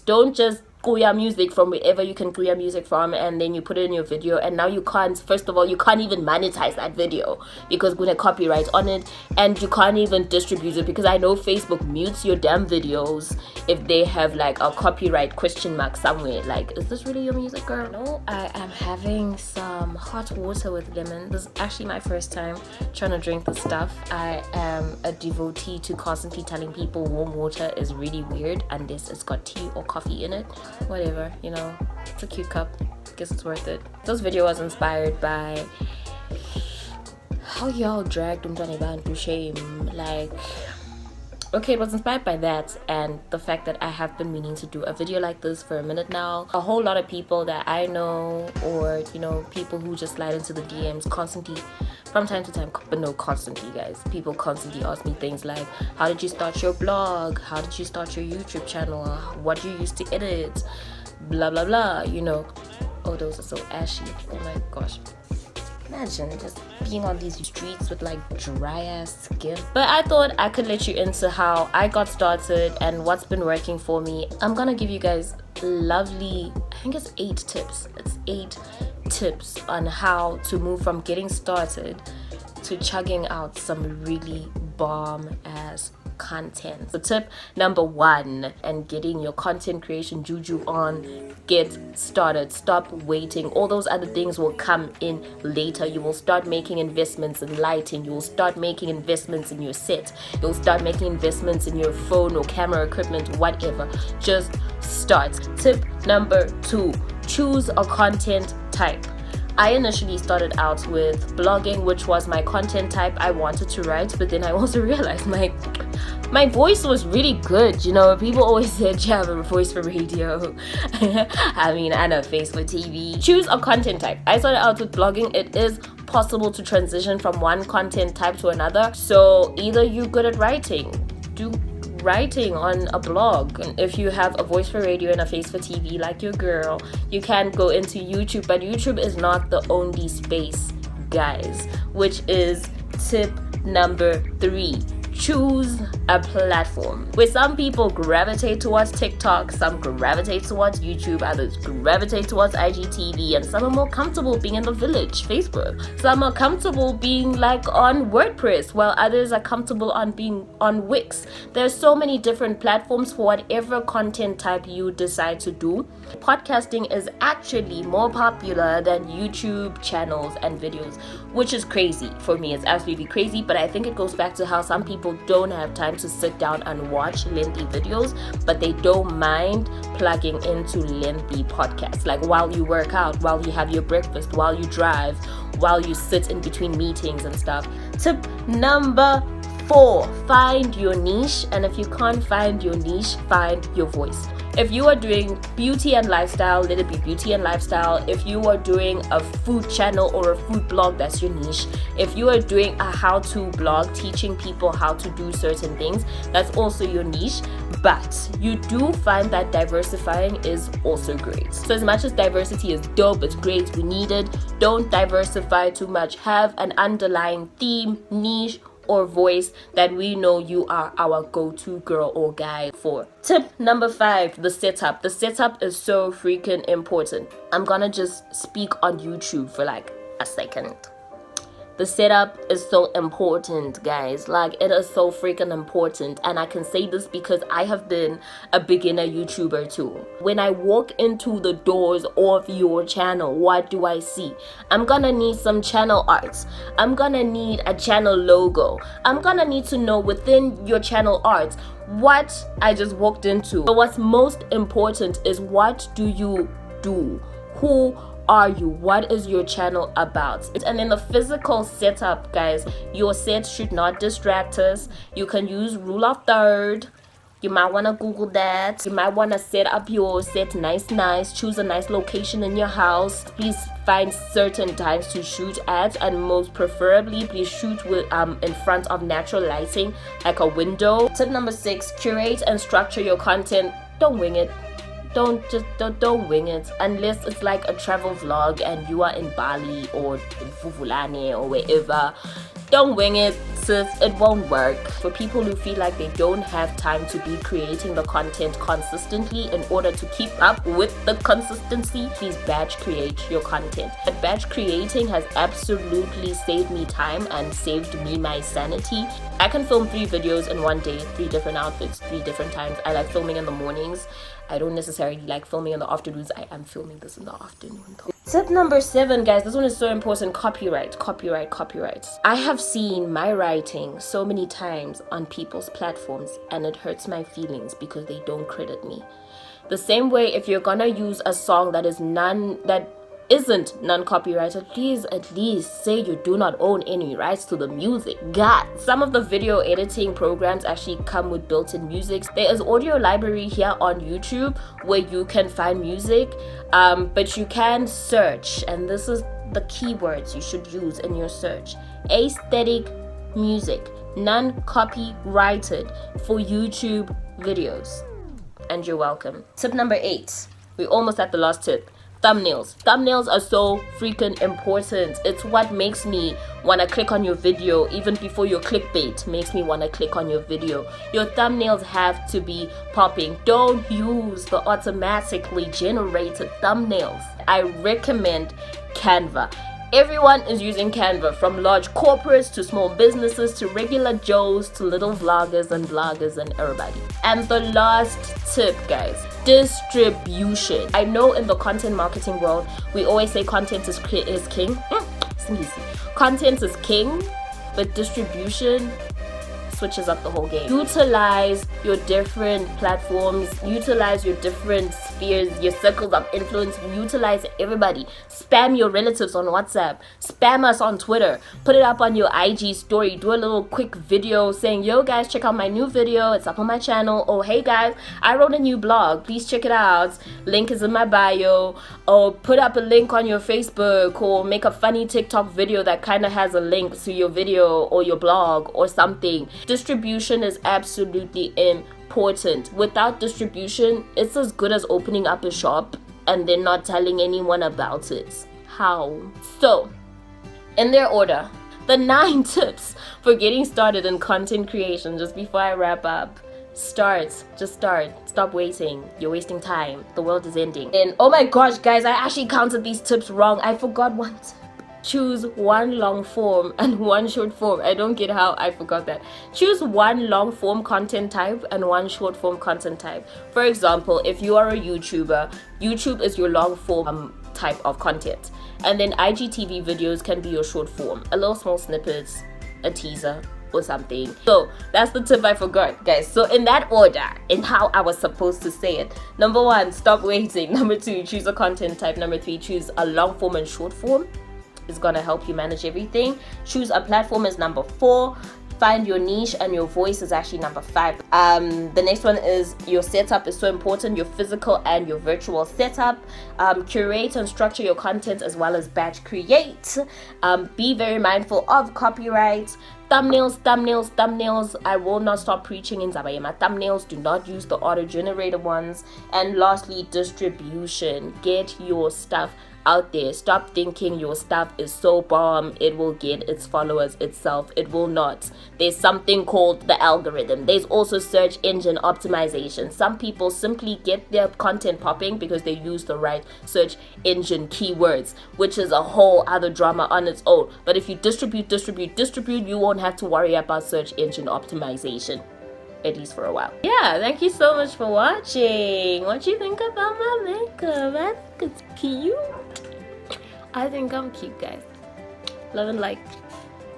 Don't just kuya music from wherever you can kuya music from, and then you put it in your video, and now you can't, first of all, you can't even monetize that video because gonna copyright on it, and you can't even distribute it because I know Facebook mutes your damn videos if they have like a copyright question mark somewhere. Like, is this really your music, girl? No, I am having some hot water with lemon. This is actually my first time trying to drink this stuff. I am a devotee to constantly telling people warm water is really weird unless it's got tea or coffee in it. Whatever, you know, it's a cute cup. Guess it's worth it. This video was inspired by how y'all dragged Umtwana to shame. Like, okay, it was inspired by that and the fact that I have been meaning to do a video like this for a minute now. A whole lot of people that I know, or you know, people who just slide into the DMs constantly from time to time, but no, constantly, guys. People constantly ask me things like, how did you start your blog? How did you start your YouTube channel? What do you use to edit? Blah blah blah, you know. Oh, those are so ashy. Oh my gosh. Imagine just being on these streets with like dry ass skin. But I thought I could let you into how I got started and what's been working for me. I'm gonna give you guys lovely, I think it's 8 tips. It's 8 tips on how to move from getting started to chugging out some really bomb ass content. So tip number 1, and getting your content creation juju on, get started. Stop waiting. All those other things will come in later. You will start making investments in lighting. You will start making investments in your set. You'll start making investments in your phone or camera equipment, whatever. Just start. Tip number 2, choose a content type. I initially started out with blogging, which was my content type I wanted to write, but then I also realized my voice was really good. You know, people always said you have a voice for radio. I mean, and a face for TV. Choose a content type. I started out with blogging. It is possible to transition from one content type to another. So either you're good at writing, do writing on a blog, and if you have a voice for radio and a face for TV like your girl, you can go into YouTube. But YouTube is not the only space, guys, which is tip number 3. Choose a platform. Where some people gravitate towards TikTok, some gravitate towards YouTube, others gravitate towards IGTV, and some are more comfortable being in the village, Facebook. Some are comfortable being like on WordPress, while others are comfortable on being on Wix. There's so many different platforms for whatever content type you decide to do. Podcasting is actually more popular than YouTube channels and videos, which is crazy. For me, it's absolutely crazy, but I think it goes back to how some people don't have time to sit down and watch lengthy videos, but they don't mind plugging into lengthy podcasts, like while you work out, while you have your breakfast, while you drive, while you sit in between meetings and stuff. Tip number 4, find your niche, and if you can't find your niche, find your voice. If you are doing beauty and lifestyle, let it be beauty and lifestyle. If you are doing a food channel or a food blog, that's your niche. If you are doing a how-to blog teaching people how to do certain things, that's also your niche. But you do find that diversifying is also great. So as much as diversity is dope, it's great, we need it, don't diversify too much. Have an underlying theme, niche, or voice that we know you are our go-to girl or guy for. Tip number 5, the setup. The setup is so freaking important. I'm gonna just speak on YouTube for like a second. The setup is so important, guys. Like, it is so freaking important. And I can say this because I have been a beginner YouTuber too. When I walk into the doors of your channel, what do I see? I'm gonna need some channel art. I'm gonna need a channel logo. I'm gonna need to know within your channel art what I just walked into. So what's most important is, what do you do? Who are you? What is your channel about? And in the physical setup, guys, your set should not distract us. You can use rule of third. You might want to Google that. You might want to set up your set nice. Choose a nice location in your house. Please find certain times to shoot at, and most preferably please shoot with in front of natural lighting, like a window. Tip number 6, curate and structure your content. Don't wing it. Don't wing it, unless it's like a travel vlog and you are in Bali or Vuvulane or wherever. Don't wing it, sis. It won't work. For people who feel like they don't have time to be creating the content consistently in order to keep up with the consistency, please batch create your content. But batch creating has absolutely saved me time and saved me my sanity. I can film 3 videos in one day, 3 different outfits, 3 different times. I like filming in the mornings. I don't necessarily like filming in the afternoons. I am filming this in the afternoon though. Tip number 7, guys, this one is so important. Copyright. I have seen my writing so many times on people's platforms and it hurts my feelings because they don't credit me. The same way, if you're gonna use a song that isn't non-copyrighted, please at least say you do not own any rights to the music. God, some of the video editing programs actually come with built-in music. There is audio library here on YouTube where you can find music, but you can search, and this is the keywords you should use in your search: aesthetic music, non-copyrighted for YouTube videos. And you're welcome. Tip number 8, we're almost at the last tip. Thumbnails are so freaking important. It's what makes me want to click on your video even before your clickbait makes me want to click on your video. Your thumbnails have to be popping. Don't use the automatically generated thumbnails. I recommend Canva. Everyone is using Canva, from large corporates to small businesses to regular Joes to little vloggers and bloggers and everybody. And the last tip, guys, distribution. I know in the content marketing world, we always say content is king. Content is king, but distribution switches up the whole game. Utilize your different platforms, utilize your different spheres, your circles of influence, utilize everybody. Spam your relatives on WhatsApp, spam us on Twitter, put it up on your IG story, do a little quick video saying, yo guys, check out my new video, it's up on my channel. Oh hey guys, I wrote a new blog, please check it out, link is in my bio. Or put up a link on your Facebook, or make a funny TikTok video that kind of has a link to your video or your blog or something. Distribution is absolutely important. Without distribution, it's as good as opening up a shop and then not telling anyone about it. How? So, in their order, the 9 tips for getting started in content creation, just before I wrap up. Just start. Stop waiting. You're wasting time. The world is ending. And oh my gosh, guys, I actually counted these tips wrong. I forgot one tip. Choose one long form and one short form. I don't get how I forgot that. Choose one long form content type and one short form content type. For example, if you are a YouTuber, YouTube is your long form type of content. And then IGTV videos can be your short form. A little small snippets, a teaser, or something. So that's the tip I forgot, guys. So in that order, in how I was supposed to say it: number 1, stop waiting. Number 2, choose a content type. Number 3, choose a long form and short form. It's gonna help you manage everything. Choose a platform is number 4. Find your niche and your voice is actually number 5. The next one is your setup is so important, your physical and your virtual setup. Curate and structure your content as well as batch create. Be very mindful of copyright. Thumbnails. I will not stop preaching in Zabayema. Thumbnails, do not use the auto-generated ones. And lastly, distribution. Get your stuff out there. Stop thinking your stuff is so bomb it will get its followers itself. It will not. There's something called the algorithm. There's also search engine optimization. Some people simply get their content popping because they use the right search engine keywords, which is a whole other drama on its own. But if you distribute, you won't have to worry about search engine optimization, at least for a while. Yeah, thank you so much for watching. What do you think about my makeup? I think it's cute. I think I'm cute, guys. Love and like.